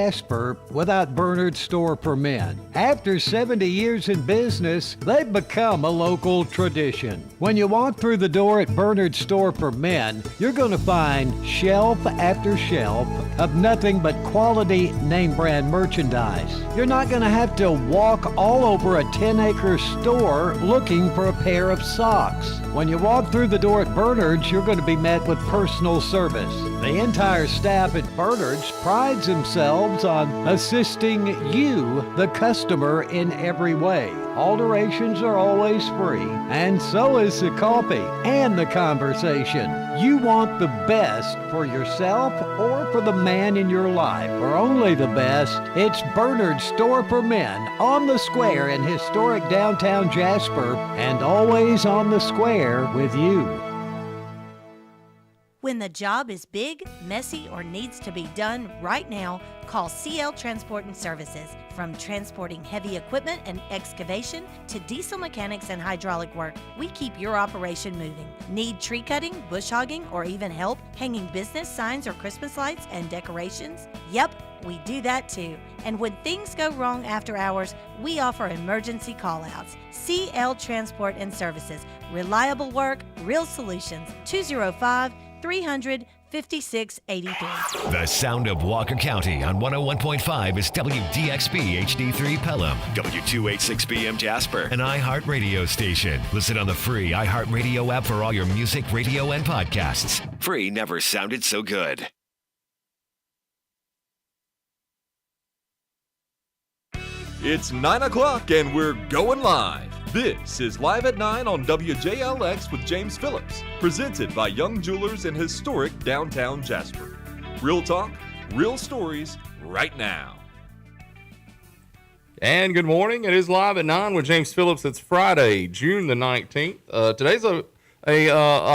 Jasper without Bernard's Store for Men. After 70 years in business, they've become a local tradition. When you walk through the door at Bernard's Store for Men, you're going to find shelf after shelf of nothing but quality name brand merchandise. You're not going to have to walk all over a 10-acre store looking for a pair of socks. When you walk through the door at Bernard's, you're going to be met with personal service. The entire staff at Bernard's prides themselves on assisting you, the customer, in every way. Alterations are always free, and so is the coffee and the conversation. You want the best for yourself or for the man in your life, or only the best. It's Bernard's Store for Men on the square in historic downtown Jasper, and always on the square with you. When the job is big, messy, or needs to be done right now, call CL Transport and Services. From transporting heavy equipment and excavation to diesel mechanics and hydraulic work, we keep your operation moving. Need tree cutting, bush hogging, or even help hanging business signs or Christmas lights and decorations? Yep, we do that too. And when things go wrong after hours, we offer emergency call-outs. CL Transport and Services. Reliable work, real solutions. 205-300-5683. The sound of Walker County on 101.5 is WDXB HD3 Pelham, W286BM Jasper, an iHeartRadio station. Listen on the free iHeartRadio app for all your music, radio, and podcasts. Free never sounded so good. It's 9 o'clock and we're going live. This is Live at 9 on WJLX with James Phillips, presented by Young Jewelers in historic downtown Jasper. Real talk, real stories, right now. And good morning. It is Live at 9 with James Phillips. It's Friday, June the 19th. Today's a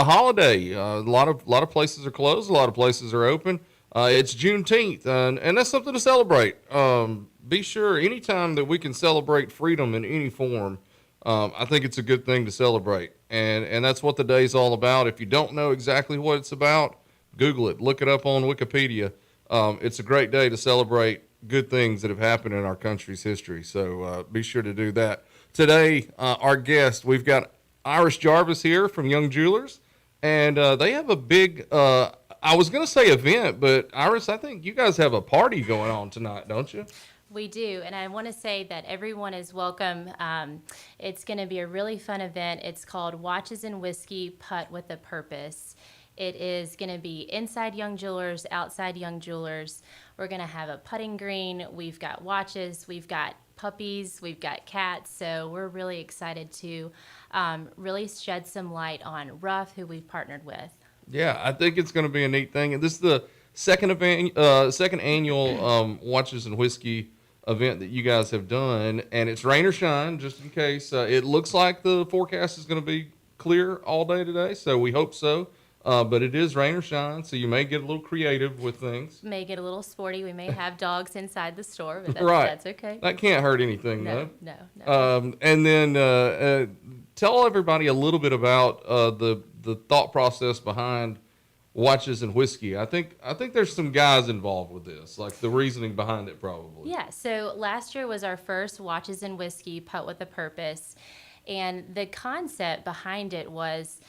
holiday. A lot of places are closed. A lot of places are open. It's Juneteenth, and that's something to celebrate. Be sure anytime that we can celebrate freedom in any form, I think it's a good thing to celebrate. And that's what the day's all about. If you don't know exactly what it's about, Google it. Look it up on Wikipedia. It's a great day to celebrate good things that have happened in our country's history. So be sure to do that. Today, our guest, we've got Iris Jarvis here from Young Jewelers. And they have a big, I was going to say event, but Iris, I think you guys have a party going on tonight, don't you? We do, and I want to say that everyone is welcome. It's going to be a really fun event. It's called Watches and Whiskey Putt with a Purpose. It is going to be inside Young Jewelers, outside Young Jewelers. We're going to have a putting green. We've got watches. We've got puppies. We've got cats. So we're really excited to really shed some light on Ruff, who we've partnered with. Yeah, I think it's going to be a neat thing. And this is the second annual Watches and Whiskey event that you guys have done, and it's rain or shine, just in case. It looks like the forecast is going to be clear all day today, so we hope so. But it is rain or shine, so you may get a little creative with things. May get a little sporty. We may have dogs inside the store, but that's okay. That can't hurt anything, though. No. And then tell everybody a little bit about the thought process behind Watches and Whiskey. I think there's some guys involved with this, like the reasoning behind it probably. Yeah, so last year was our first Watches and Whiskey Putt with a Purpose. And the concept behind it was,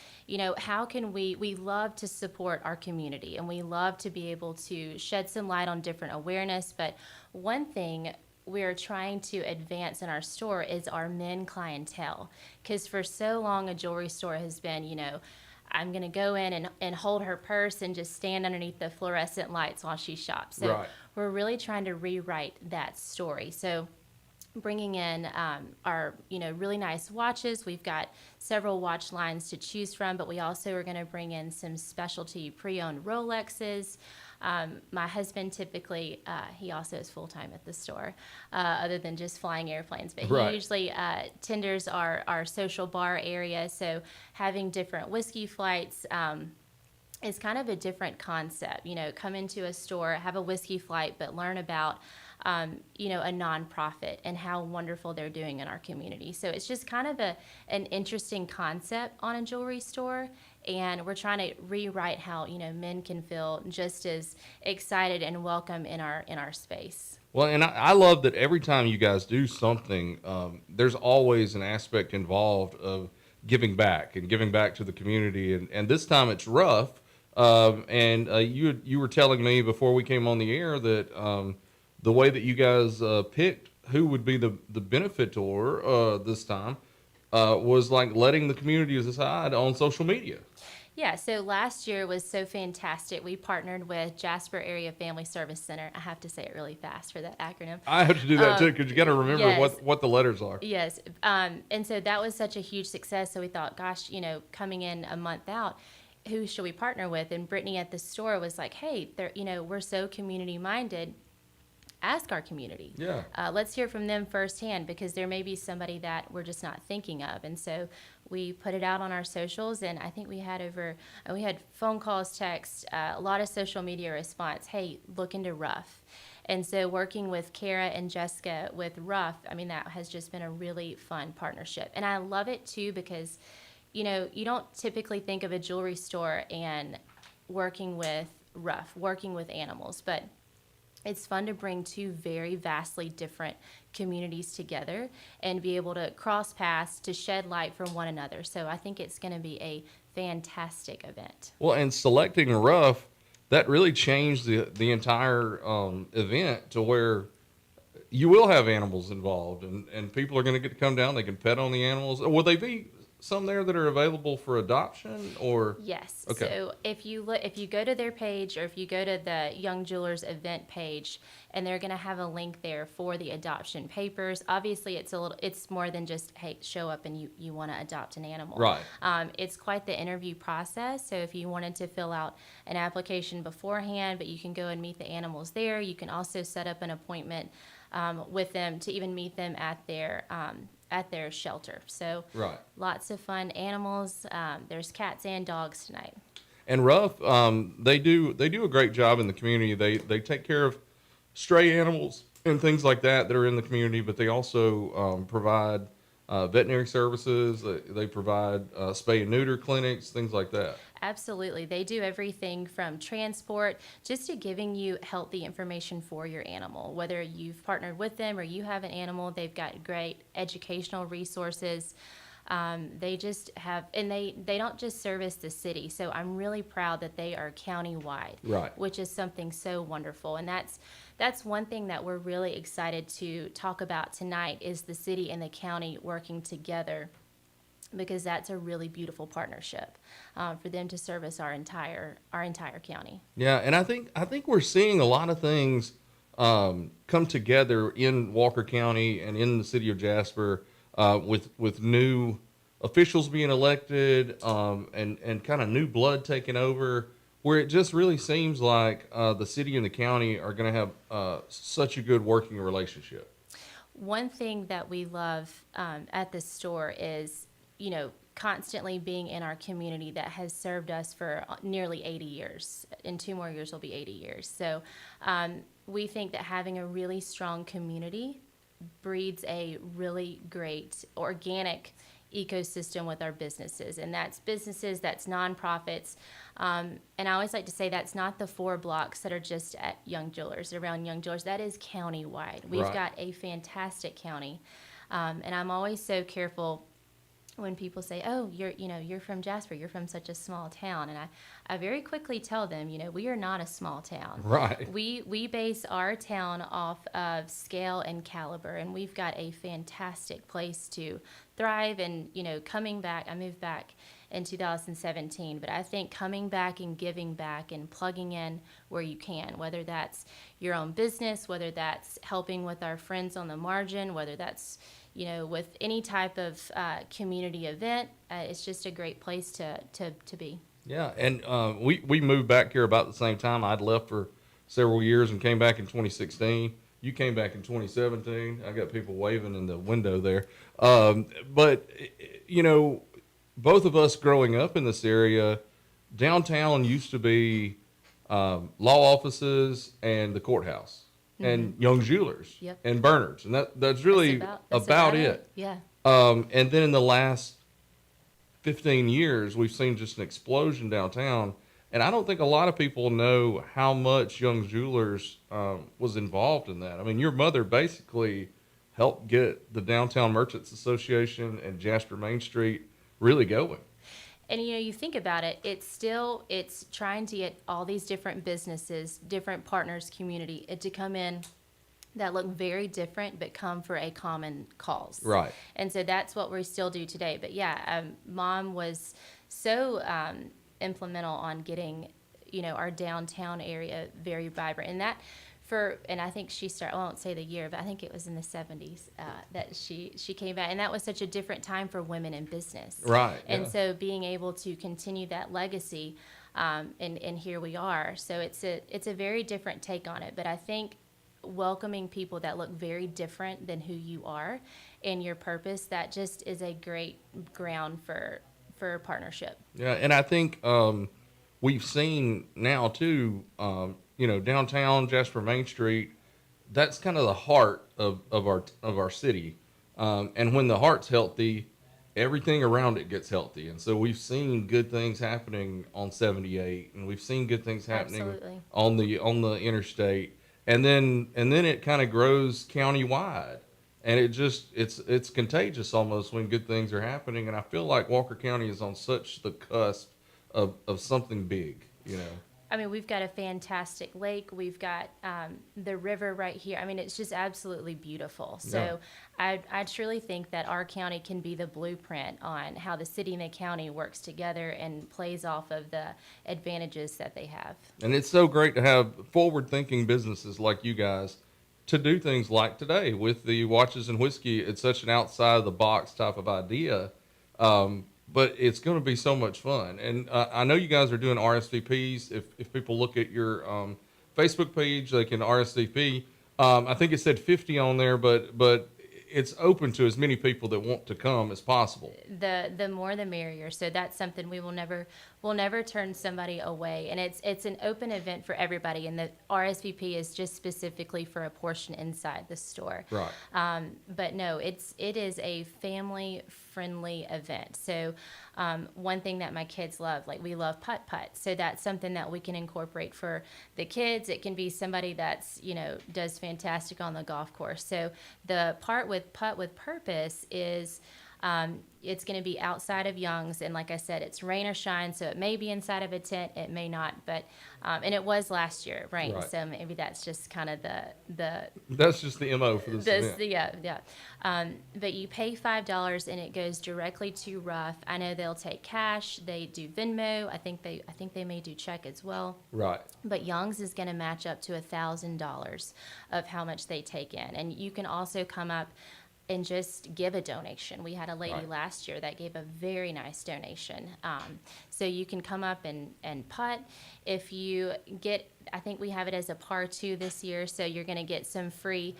how can we love to support our community, and we love to be able to shed some light on different awareness. But one thing we're trying to advance in our store is our men clientele. Because for so long, a jewelry store has been, I'm going to go in and hold her purse and just stand underneath the fluorescent lights while she shops. So We're really trying to rewrite that story. So bringing in our, really nice watches. We've got several watch lines to choose from, but we also are going to bring in some specialty pre-owned Rolexes. My husband typically, he also is full-time at the store, other than just flying airplanes. But he usually tenders our social bar area. So having different whiskey flights is kind of a different concept. Come into a store, have a whiskey flight, but learn about a nonprofit and how wonderful they're doing in our community. So it's just kind of an interesting concept on a jewelry store. And we're trying to rewrite how, men can feel just as excited and welcome in our space. Well, and I love that every time you guys do something, there's always an aspect involved of giving back and giving back to the community. And this time it's rough. You were telling me before we came on the air that the way that you guys picked who would be the benefitor this time was like letting the community decide on social media. Yeah, so last year was so fantastic. We partnered with Jasper Area Family Service Center. I have to say it really fast for that acronym. I have to do that too, because you got to remember yes. what the letters are. Yes, and so that was such a huge success. So we thought, gosh, coming in a month out, who should we partner with? And Brittany at the store was like, hey, we're so community minded. Ask our community. Yeah. Let's hear from them firsthand, because there may be somebody that we're just not thinking of. And so we put it out on our socials, and I think we had phone calls, texts, a lot of social media response. Hey, look into Rough. And so working with Kara and Jessica with Rough, that has just been a really fun partnership. And I love it too, because, you don't typically think of a jewelry store and working with Rough, working with animals, but it's fun to bring two very vastly different communities together and be able to cross paths to shed light from one another. So I think it's going to be a fantastic event. Well, and selecting Rough, that really changed the entire event to where you will have animals involved, and people are going to get to come down. They can pet on the animals. Will they be some there that are available for adoption, or? Yes. Okay. So if you go to their page, or if you go to the Young Jewelers event page, and they're going to have a link there for the adoption papers. Obviously, it's more than just, hey, show up and you want to adopt an animal. Right. It's quite the interview process. So if you wanted to fill out an application beforehand, but you can go and meet the animals there. You can also set up an appointment with them to even meet them at their shelter. So right. Lots of fun animals. There's cats and dogs tonight. And Rough, they do a great job in the community. They take care of stray animals and things like that are in the community, but they also provide veterinary services. They provide spay and neuter clinics, things like that. Absolutely. They do everything from transport just to giving you healthy information for your animal. Whether you've partnered with them or you have an animal, they've got great educational resources. They just have, and they don't just service the city. So I'm really proud that they are county-wide, right, which is something so wonderful. And that's one thing that we're really excited to talk about tonight, is the city and the county working together, because that's a really beautiful partnership for them to service our entire county. Yeah, and I think we're seeing a lot of things come together in Walker County and in the city of Jasper, with new officials being elected, and kind of new blood taking over, where it just really seems like the city and the county are going to have such a good working relationship. One thing that we love at the store is, constantly being in our community that has served us for nearly 80 years. In 2 more years will be 80 years. So we think that having a really strong community breeds a really great organic ecosystem with our businesses. And that's businesses, that's nonprofits. And I always like to say that's not the 4 blocks that are just at Young Jewelers, around Young Jewelers. That is county-wide. We've right. got a fantastic county. And I'm always so careful when people say, oh, you're from Jasper, you're from such a small town. And I very quickly tell them, we are not a small town. Right. We base our town off of scale and caliber, and we've got a fantastic place to thrive. And, coming back, I moved back in 2017, but I think coming back and giving back and plugging in where you can, whether that's your own business, whether that's helping with our friends on the margin, whether that's with any type of community event, it's just a great place to be. Yeah, and we moved back here about the same time. I'd left for several years and came back in 2016. You came back in 2017. I got people waving in the window there. But, both of us growing up in this area, downtown used to be law offices and the courthouse. And Young Jewelers, yep. and Bernard's, and that's really about it. Yeah. And then in the last 15 years, we've seen just an explosion downtown. And I don't think a lot of people know how much Young Jewelers was involved in that. I mean, your mother basically helped get the Downtown Merchants Association and Jasper Main Street really going. And you think about it, it's trying to get all these different businesses, different partners, community, to come in that look very different but come for a common cause. Right. And so that's what we still do today. But yeah, Mom was so implemental on getting, our downtown area very vibrant. And that and I think she started, I won't say the year, but I think it was in the 70s that she came back. And that was such a different time for women in business. Right. And so being able to continue that legacy, and here we are. So it's a very different take on it. But I think welcoming people that look very different than who you are and your purpose, that just is a great ground for partnership. Yeah, and I think we've seen now too, downtown Jasper Main Street, that's kind of the heart of our city. And when the heart's healthy, everything around it gets healthy. And so we've seen good things happening on 78, and we've seen good things happening Absolutely. on the interstate. And then it kind of grows countywide. And it's contagious almost when good things are happening. And I feel like Walker County is on such the cusp of something big, I mean, we've got a fantastic lake. We've got the river right here. I mean, it's just absolutely beautiful. So I truly think that our county can be the blueprint on how the city and the county works together and plays off of the advantages that they have. And it's so great to have forward-thinking businesses like you guys to do things like today with the Watches and Whiskey. It's such an outside-of-the-box type of idea. But it's going to be so much fun. And I know you guys are doing RSVPs. If people look at your Facebook page, they can RSVP. I think it said 50 on there, but it's open to as many people that want to come as possible. The more the merrier. So that's something we'll never turn somebody away. And it's an open event for everybody. And the RSVP is just specifically for a portion inside the store. Right. But no, it is a family friendly event. So one thing that my kids love, like we love putt-putt. So that's something that we can incorporate for the kids. It can be somebody that's, does fantastic on the golf course. So the part with Putt with Purpose is it's going to be outside of Young's, and like I said, it's rain or shine, so it may be inside of a tent, it may not, but and it was last year, rain, right. So maybe that's just kind of the that's just the MO for this event. Yeah. But you pay $5 and it goes directly to Rough. I know they'll take cash, they do Venmo, I think they may do check as well. Right. But Young's is going to match up to $1,000 of how much they take in, and you can also come up and just give a donation. We had a lady last year that gave a very nice donation. So you can come up and putt. If you get, I think we have it as a par 2 this year, so you're going to get some free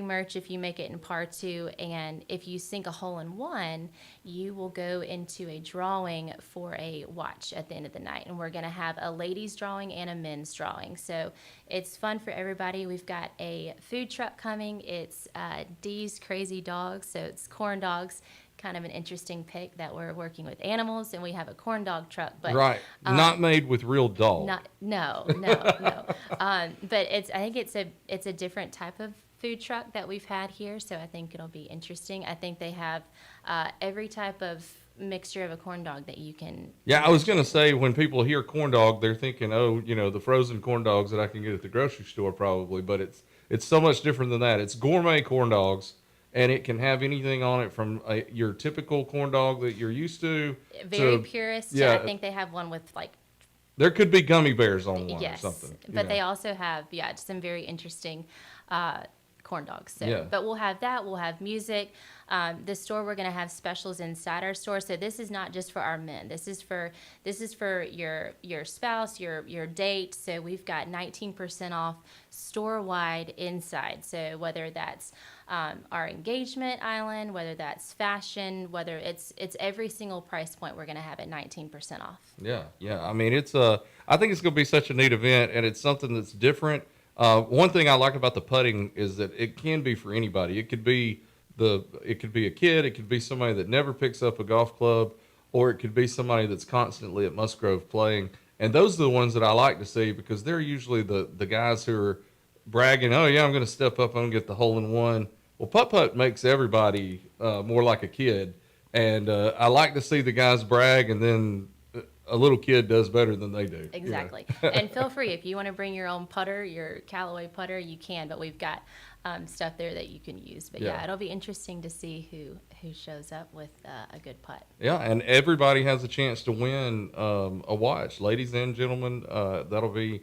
merch if you make it in par 2. And if you sink a hole in one, you will go into a drawing for a watch at the end of the night. And we're going to have a ladies drawing and a men's drawing. So it's fun for everybody. We've got a food truck coming. It's D's Crazy Dogs, so it's corn dogs. Kind of an interesting pick that we're working with animals, and we have a corn dog truck, but not made with real dogs. No. But I think it's a different type of food truck that we've had here, so I think it'll be interesting. I think they have every type of mixture of a corn dog that you can. Yeah, I was going to say, when people hear corn dog, they're thinking, the frozen corn dogs that I can get at the grocery store probably, but it's so much different than that. It's gourmet corn dogs. And it can have anything on it from your typical corn dog that you're used to. Very purist. Yeah, I think they have one with there could be gummy bears on one or something. But they also have, some very interesting corn dogs. So, But we'll have that. We'll have music. The store, we're going to have specials inside our store. So this is not just for our men. This is for your spouse, your date. So we've got 19% off store-wide inside. So whether that's our engagement island, whether that's fashion, whether it's every single price point, we're going to have it 19% off. Yeah. I mean, I think it's going to be such a neat event, and it's something that's different. One thing I like about the putting is that it can be for anybody. It could be a kid, it could be somebody that never picks up a golf club, or it could be somebody that's constantly at Musgrove playing. And those are the ones that I like to see because they're usually the guys who are bragging, oh, yeah, I'm going to step up and get the hole-in-one. Well, putt-putt makes everybody more like a kid. And I like to see the guys brag, and then a little kid does better than they do. Exactly. And feel free, if you want to bring your own putter, your Callaway putter, you can. But we've got stuff there that you can use. But, yeah, it'll be interesting to see who shows up with a good putt. Yeah, and everybody has a chance to win a watch. Ladies and gentlemen, that'll be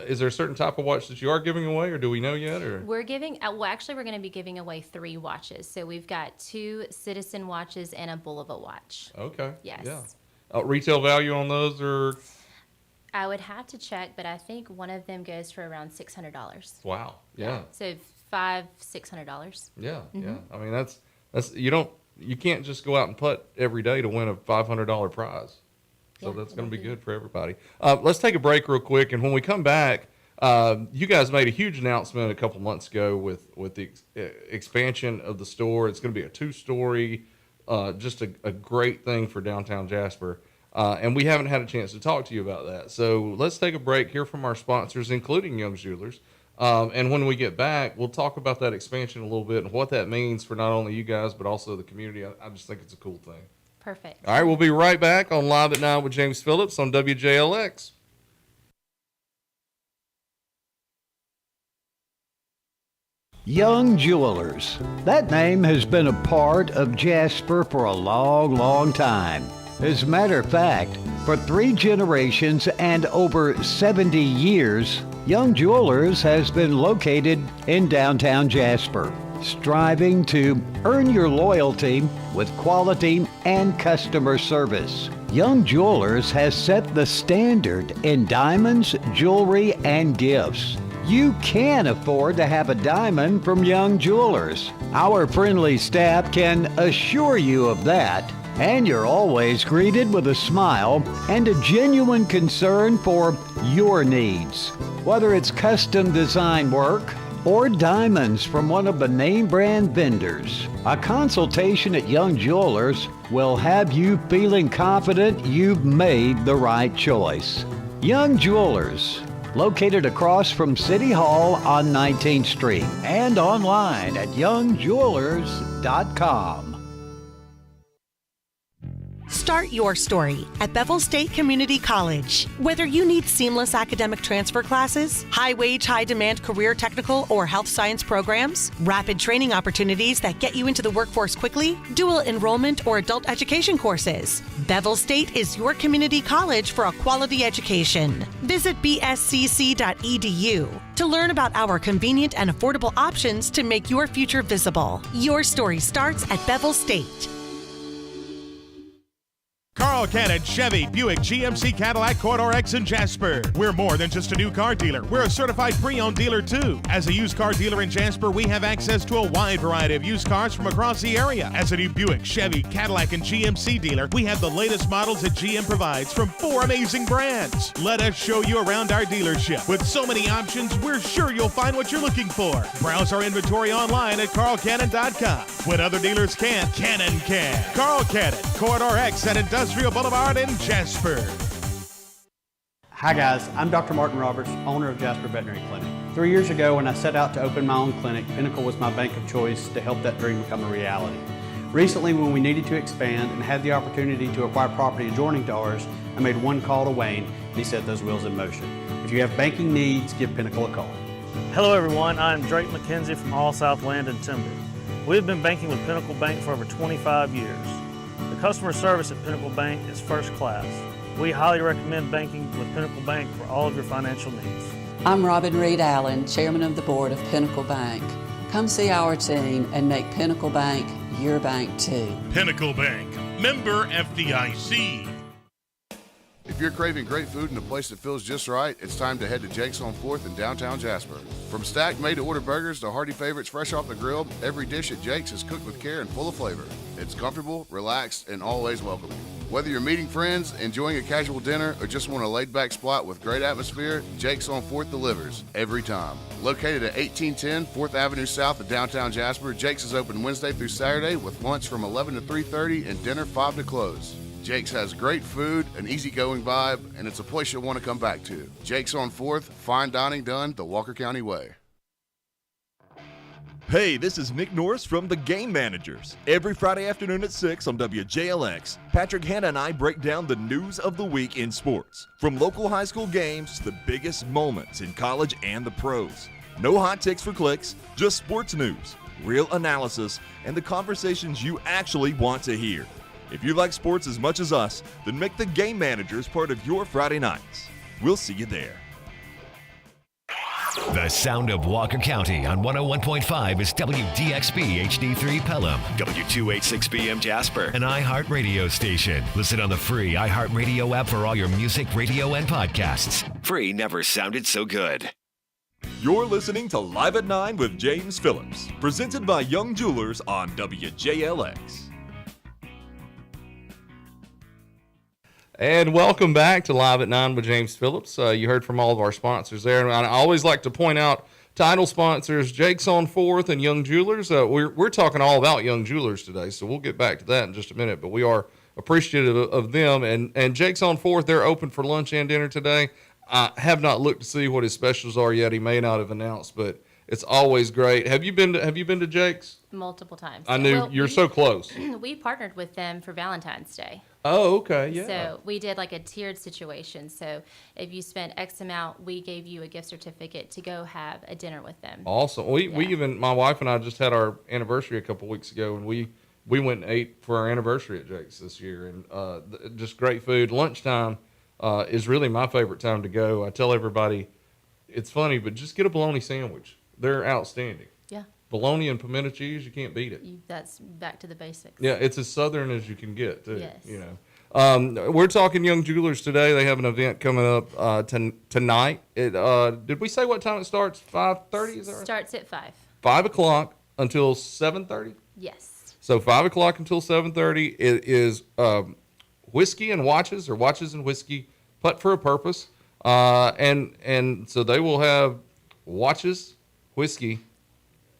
is there a certain type of watch that you are giving away, or do we know yet? Or we're giving we're going to be giving away 3 watches. So we've got 2 Citizen watches and a Bulova watch. Okay. Yes. Yeah. Retail value on those are? I would have to check, but I think one of them goes for around $600. Wow. Yeah. So $600. Yeah. Yeah. I mean, that's you can't just go out and putt every day to win a $500 prize. So that's going to be good for everybody. Let's take a break real quick, and when we come back, you guys made a huge announcement a couple months ago with the expansion of the store. It's going to be a 2-story, just a great thing for downtown Jasper. And we haven't had a chance to talk to you about that. So let's take a break, hear from our sponsors, including Young's Jewelers. And when we get back, we'll talk about that expansion a little bit and what that means for not only you guys, but also the community. I just think it's a cool thing. Perfect. All right, we'll be right back on Live at 9 with James Phillips on WJLX. Young Jewelers. That name has been a part of Jasper for a long, long time. As a matter of fact, for 3 generations and over 70 years, Young Jewelers has been located in downtown Jasper, striving to earn your loyalty with quality and customer service. Young Jewelers has set the standard in diamonds, jewelry, and gifts. You can afford to have a diamond from Young Jewelers. Our friendly staff can assure you of that, and you're always greeted with a smile and a genuine concern for your needs. Whether it's custom design work or diamonds from one of the name brand vendors, a consultation at Young Jewelers will have you feeling confident you've made the right choice. Young Jewelers, located across from City Hall on 19th Street and online at youngjewelers.com. Start your story at Bevel State Community College. Whether you need seamless academic transfer classes, high-wage, high-demand career technical or health science programs, rapid training opportunities that get you into the workforce quickly, dual enrollment or adult education courses, Bevel State is your community college for a quality education. Visit bscc.edu to learn about our convenient and affordable options to make your future visible. Your story starts at Bevel State. Carl Cannon, Chevy, Buick, GMC, Cadillac, Corridor X, and Jasper. We're more than just a new car dealer. We're a certified pre-owned dealer, too. As a used car dealer in Jasper, we have access to a wide variety of used cars from across the area. As a new Buick, Chevy, Cadillac, and GMC dealer, we have the latest models that GM provides from 4 amazing brands. Let us show you around our dealership. With so many options, we're sure you'll find what you're looking for. Browse our inventory online at carlcannon.com. When other dealers can't, Cannon can. Carl Cannon, Corridor X at Industrial Boulevard in Jasper. Hi guys, I'm Dr. Martin Roberts, owner of Jasper Veterinary Clinic. 3 years ago when I set out to open my own clinic, Pinnacle was my bank of choice to help that dream become a reality. Recently when we needed to expand and had the opportunity to acquire property adjoining to ours, I made one call to Wayne and he set those wheels in motion. If you have banking needs, give Pinnacle a call. Hello everyone, I'm Drake McKenzie from All South Land and Timber. We've been banking with Pinnacle Bank for over 25 years. The customer service at Pinnacle Bank is first class. We highly recommend banking with Pinnacle Bank for all of your financial needs. I'm Robin Reed Allen, Chairman of the Board of Pinnacle Bank. Come see our team and make Pinnacle Bank your bank too. Pinnacle Bank, member FDIC. If you're craving great food in a place that feels just right, it's time to head to Jake's on 4th in downtown Jasper. From stacked made-to-order burgers to hearty favorites fresh off the grill, every dish at Jake's is cooked with care and full of flavor. It's comfortable, relaxed, and always welcoming. Whether you're meeting friends, enjoying a casual dinner, or just want a laid-back spot with great atmosphere, Jake's on 4th delivers every time. Located at 1810 4th Avenue South of downtown Jasper, Jake's is open Wednesday through Saturday with lunch from 11 to 3:30 and dinner 5 to close. Jake's has great food, an easygoing vibe, and it's a place you'll want to come back to. Jake's on 4th, fine dining done the Walker County way. Hey, this is Nick Norris from The Game Managers. Every Friday afternoon at 6 on WJLX, Patrick Hanna and I break down the news of the week in sports. From local high school games to the biggest moments in college and the pros. No hot takes for clicks, just sports news, real analysis, and the conversations you actually want to hear. If you like sports as much as us, then make The Game Managers part of your Friday nights. We'll see you there. The sound of Walker County on 101.5 is WDXB HD3 Pelham, W286BM Jasper, an iHeart radio station. Listen on the free iHeart radio app for all your music, radio, and podcasts. Free never sounded so good. You're listening to Live at 9 with James Phillips, presented by Young Jewelers on WJLX. And welcome back to Live at 9 with James Phillips. You heard from all of our sponsors there. And I always like to point out title sponsors, Jake's on 4th and Young Jewelers. We're talking all about Young Jewelers today, so we'll get back to that in just a minute. But we are appreciative of them. And Jake's on 4th, they're open for lunch and dinner today. I have not looked to see what his specials are yet. He may not have announced, but it's always great. Have you been to Jake's? Multiple times. I knew you're so close. We partnered with them for Valentine's Day. Oh, okay, yeah. So we did like a tiered situation. So if you spent X amount, we gave you a gift certificate to go have a dinner with them. Awesome. We even, my wife and I just had our anniversary a couple weeks ago, and we went and ate for our anniversary at Jake's this year, and just great food. Lunchtime is really my favorite time to go. I tell everybody, it's funny, but just get a bologna sandwich. They're outstanding. Yeah. Bologna and pimento cheese, you can't beat it. That's back to the basics. Yeah, it's as southern as you can get, too. Yes. You know, we're talking Young Jewelers today. They have an event coming up tonight. Did we say what time it starts? 5:30? Is that right? Starts at 5. 5 o'clock until 7:30. Yes. So 5 o'clock until 7:30. It is whiskey and watches, or watches and whiskey, putt for a purpose. And so they will have watches, whiskey,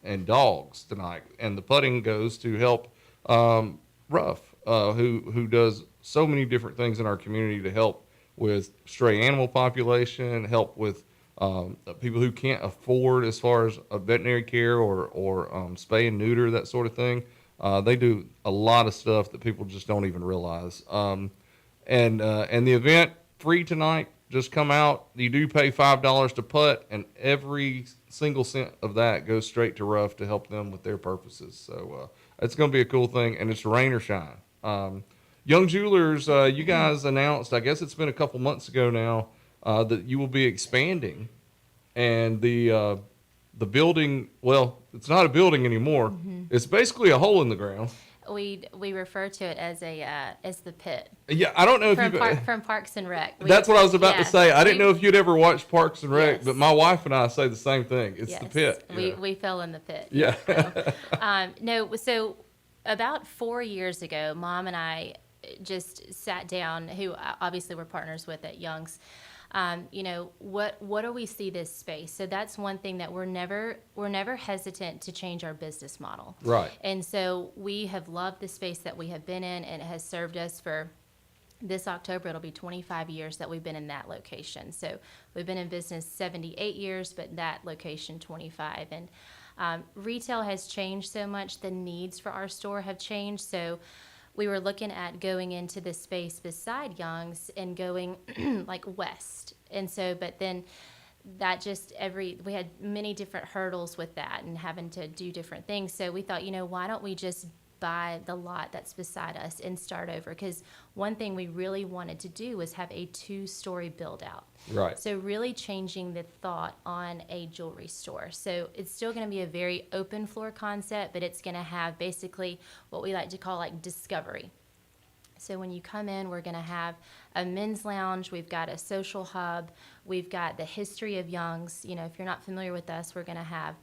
and dogs tonight, and the putting goes to help Ruff, who does so many different things in our community to help with stray animal population, help with people who can't afford as far as veterinary care or spay and neuter, that sort of thing. They do a lot of stuff that people just don't even realize. And the event free tonight. Just come out. You do pay $5 to putt, and every single cent of that goes straight to Ruff to help them with their purposes. So it's going to be a cool thing, and it's rain or shine. Young Jewelers, you guys announced, I guess it's been a couple months ago now, that you will be expanding, and the building, well, it's not a building anymore. Mm-hmm. It's basically a hole in the ground. We refer to it as the pit. Yeah, I don't know if from Parks and Rec. That's what I was about to say. I didn't know if you'd ever watched Parks and Rec, yes. But my wife and I say the same thing. It's the pit. We fell in the pit. Yeah. So about 4 years ago, Mom and I just sat down. Who obviously we're partners with at Young's. What do we see this space? So that's one thing that we're never hesitant to change our business model. Right. And so we have loved the space that we have been in, and it has served us for this October. It'll be 25 years that we've been in that location. So we've been in business 78 years, but that location 25. And retail has changed so much. The needs for our store have changed. So we were looking at going into the space beside Young's and going like west. And so, but then that just we had many different hurdles with that and having to do different things. So we thought, why don't we just buy the lot that's beside us and start over? Because one thing we really wanted to do was have a 2-story build out. Right. So really changing the thought on a jewelry store. So it's still going to be a very open floor concept, but it's going to have basically what we like to call like discovery. So when you come in, we're going to have a men's lounge. We've got a social hub. We've got the history of Young's. If you're not familiar with us, we're going to have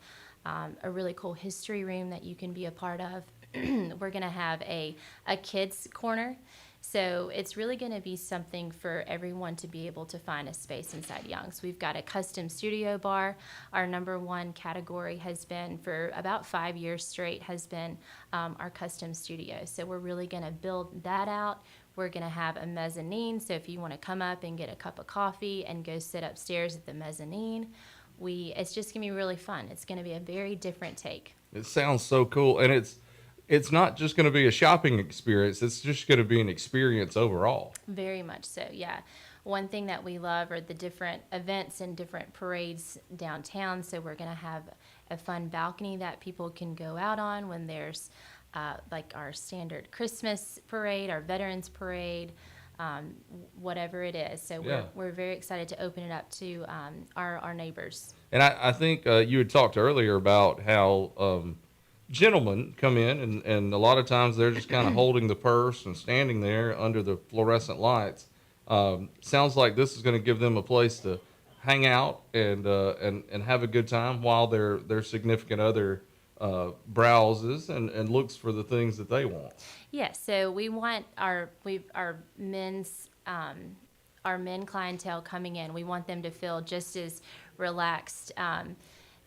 a really cool history room that you can be a part of. We're going to have a kids corner. So it's really going to be something for everyone to be able to find a space inside Young's. We've got a custom studio bar. Our number one category has been, for about 5 years straight, has been our custom studio. So we're really going to build that out. We're going to have a mezzanine, so if you want to come up and get a cup of coffee and go sit upstairs at the mezzanine, it's just going to be really fun. It's going to be a very different take. It sounds so cool, and it's not just going to be a shopping experience. It's just going to be an experience overall. Very much so, yeah. One thing that we love are the different events and different parades downtown. So we're going to have a fun balcony that people can go out on when there's like our standard Christmas parade, our Veterans Parade, whatever it is. So we're very excited to open it up to our neighbors. And I think you had talked earlier about how gentlemen come in, and a lot of times they're just kind of holding the purse and standing there under the fluorescent lights. Sounds like this is going to give them a place to hang out and have a good time while their significant other browses and looks for the things that they want. Yes, so we want our men clientele coming in. We want them to feel just as relaxed.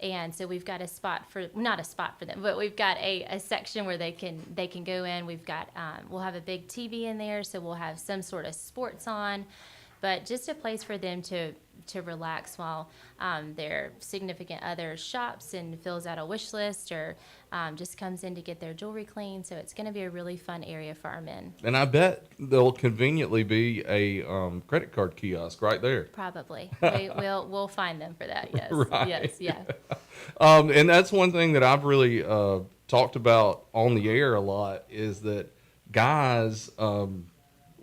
And so we've got not a spot for them, but we've got a section where they can go in. We've got we'll have a big TV in there, so we'll have some sort of sports on, but just a place for them to relax while their significant other shops and fills out a wish list or just comes in to get their jewelry cleaned. So it's going to be a really fun area for our men. And I bet there'll conveniently be a credit card kiosk right there. Probably. We'll find them for that, yes. Right. Yes, yeah. And that's one thing that I've really talked about on the air a lot is that guys,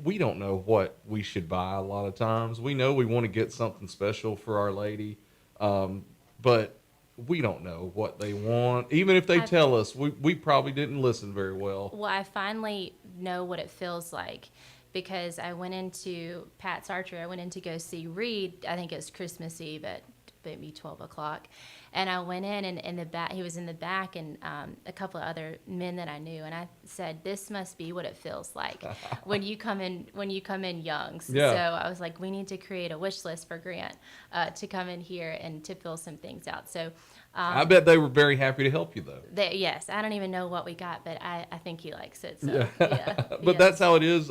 we don't know what we should buy a lot of times. We know we want to get something special for our lady, but we don't know what they want. Even if they tell us, we probably didn't listen very well. Well, I finally know what it feels like because I went into Pat's Archery. I went in to go see Reed. I think it was Christmas Eve at maybe 12 o'clock. And I went in, and in the back, he was in the back, and a couple of other men that I knew. And I said, "This must be what it feels like when you come in young." So I was like, "We need to create a wish list for Grant to come in here and to fill some things out." So I bet they were very happy to help you, though. Yes, I don't even know what we got, but I think he likes it. So, But that's how it is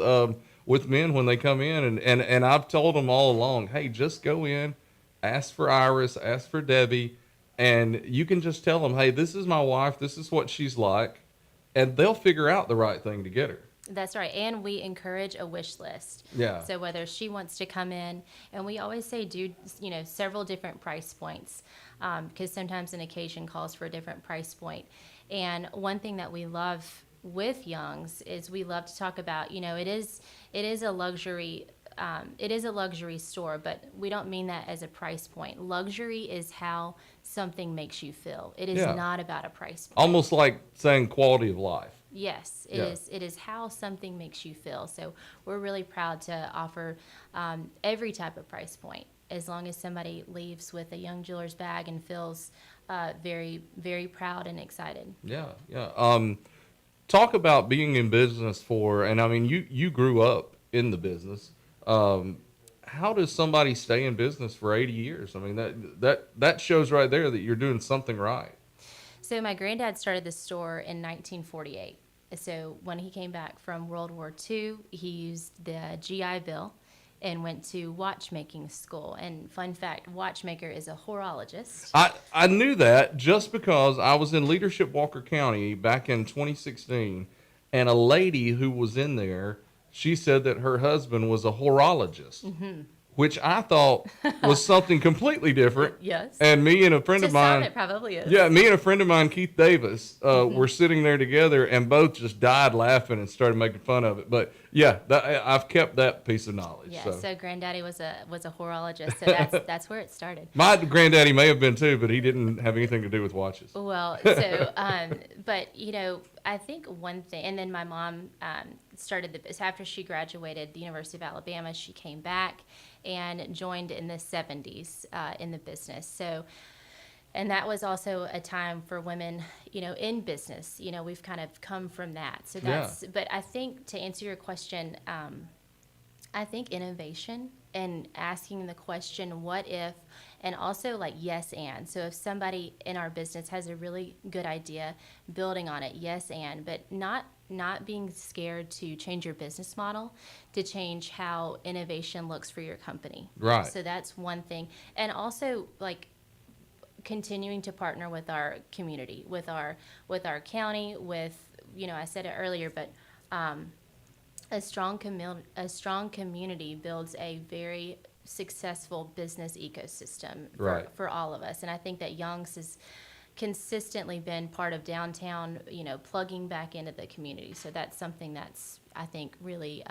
with men when they come in, and I've told them all along, hey, just go in, ask for Iris, ask for Debbie. And you can just tell them, hey, this is my wife, this is what she's like, and they'll figure out the right thing to get her. That's right. And we encourage a wish list. Yeah. So whether she wants to come in, and we always say do, several different price points, because sometimes an occasion calls for a different price point. And one thing that we love with Young's is we love to talk about, it is a luxury it is a luxury store, but we don't mean that as a price point. Luxury is how something makes you feel. It is not about a price point. Almost like saying quality of life. Yes, it is. It is how something makes you feel. So we're really proud to offer every type of price point, as long as somebody leaves with a Young Jeweler's bag and feels very, very proud and excited. Yeah. Talk about being in business and I mean, you grew up in the business. How does somebody stay in business for 80 years? I mean, that shows right there that you're doing something right. So my granddad started the store in 1948. So when he came back from World War II, he used the GI Bill and went to watchmaking school. And fun fact, watchmaker is a horologist. I knew that just because I was in Leadership Walker County back in 2016, and a lady who was in there, she said that her husband was a horologist, which I thought was something completely different. Yes. And me and a friend of mine, it probably is. Yeah, me and a friend of mine, Keith Davis, were sitting there together, and both just died laughing and started making fun of it. But yeah, I've kept that piece of knowledge. Yeah. So Granddaddy was a horologist, so that's where it started. My granddaddy may have been too, but he didn't have anything to do with watches. Well, so but I think one thing, and then my mom started after she graduated the University of Alabama, she came back and joined in the 70s in the business. So, and that was also a time for women, in business. We've kind of come from that. So but I think to answer your question, I think innovation and asking the question, what if, and also like yes and. So if somebody in our business has a really good idea, building on it, yes and, but not being scared to change your business model, to change how innovation looks for your company. Right. So that's one thing. And also like continuing to partner with our community, with our county, with, I said it earlier, but a strong community builds a very successful business ecosystem for all of us. And I think that Young's has consistently been part of downtown, plugging back into the community. So that's something that's, I think, really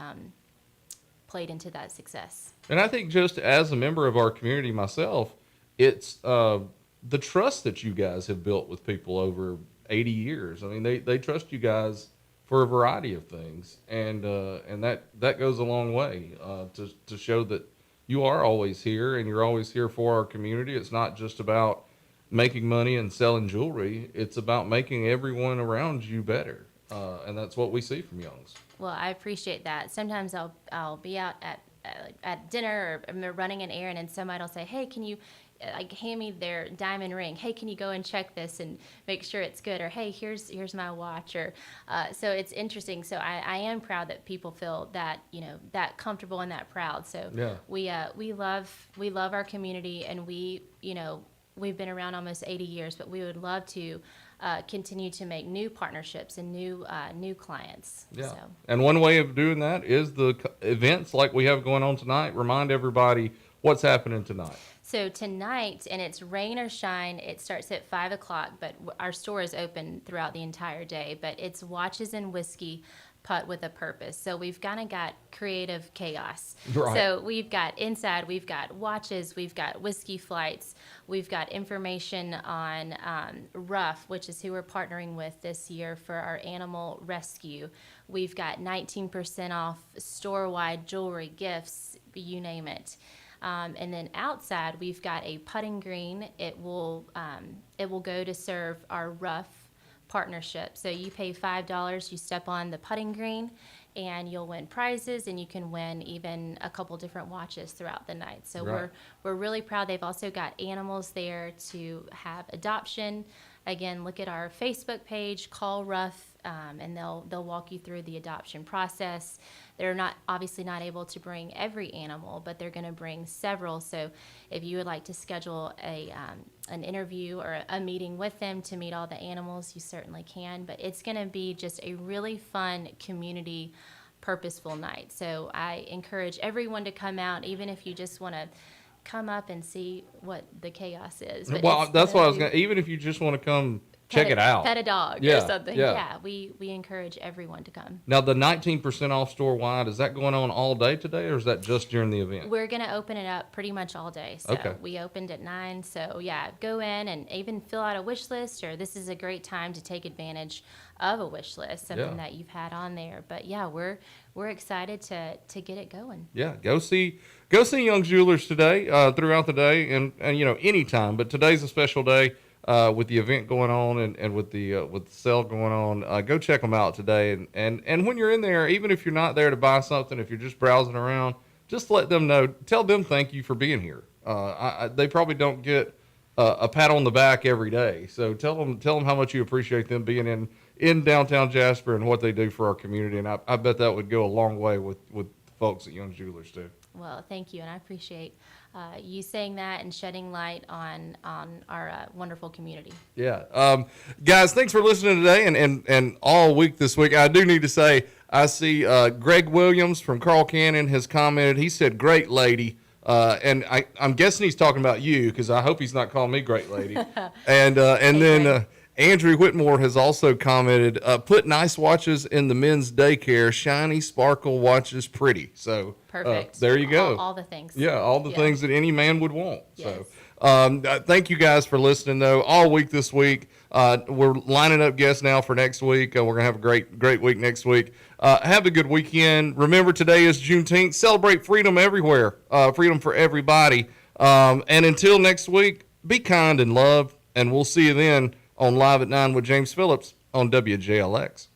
played into that success. And I think just as a member of our community myself, it's the trust that you guys have built with people over 80 years. I mean, they trust you guys for a variety of things, and that goes a long way to show that you are always here and you're always here for our community. It's not just about making money and selling jewelry. It's about making everyone around you better, and that's what we see from Young's. Well, I appreciate that. Sometimes I'll be out at dinner or running an errand, and somebody will say, "Hey, can you hand me their diamond ring? Hey, can you go and check this and make sure it's good?" Or, "Hey, here's my watch." Or so it's interesting. So I am proud that people feel that that comfortable and that proud. So yeah. we love our community, and we've been around almost 80 years, but we would love to continue to make new partnerships and new clients. Yeah. So. And one way of doing that is the events like we have going on tonight. Remind everybody what's happening tonight. So tonight, and it's rain or shine, it starts at 5 o'clock, but our store is open throughout the entire day. But it's Watches and Whiskey, Putt with a Purpose. So we've kind of got creative chaos. Right. So we've got inside, we've got watches, we've got whiskey flights, we've got information on Ruff, which is who we're partnering with this year for our animal rescue. We've got 19% off store-wide jewelry, gifts, you name it. And then outside, we've got a putting green. It will go to serve our Ruff partnership. So you pay $5, you step on the putting green, and you'll win prizes, and you can win even a couple different watches throughout the night. So right. we're really proud. They've also got animals there to have adoption. Again, look at our Facebook page, call Ruff, and they'll walk you through the adoption process. They're obviously not able to bring every animal, but they're going to bring several. So if you would like to schedule an interview or a meeting with them to meet all the animals, you certainly can. But it's going to be just a really fun community, purposeful night. So I encourage everyone to come out, even if you just want to come up and see what the chaos is. But well, that's what I was going to, even if you just want to come check it out. Pet a dog or something. Yeah, we encourage everyone to come. Now, the 19% off store-wide, is that going on all day today, or is that just during the event? We're going to open it up pretty much all day. So okay. We opened at 9. So, yeah, go in and even fill out a wish list, or this is a great time to take advantage of a wish list, something that you've had on there. But, yeah, we're excited to get it going. Yeah, go see Young's Jewelers today, throughout the day, and anytime. But today's a special day. With the event going on and with the sale going on, go check them out today. And when you're in there, even if you're not there to buy something, if you're just browsing around, just let them know. Tell them thank you for being here. They probably don't get a pat on the back every day. So tell them how much you appreciate them being in downtown Jasper and what they do for our community. And I bet that would go a long way with folks at Young's Jewelers too. Well, thank you, and I appreciate you saying that and shedding light on our wonderful community. Yeah. Guys, thanks for listening today and all week this week. I do need to say, I see Greg Williams from Carl Cannon has commented. He said, "Great lady." And I'm guessing he's talking about you, because I hope he's not calling me great lady. And then Andrew Whitmore has also commented, "Put nice watches in the men's daycare. Shiny, sparkle watches, pretty." So perfect. There you go. All the things. Yeah, all the things that any man would want. Yes. So thank you guys for listening, though, all week this week. We're lining up guests now for next week. We're going to have a great week next week. Have a good weekend. Remember, today is Juneteenth. Celebrate freedom everywhere, freedom for everybody. And until next week, be kind and love, and we'll see you then on Live at 9 with James Phillips on WJLX.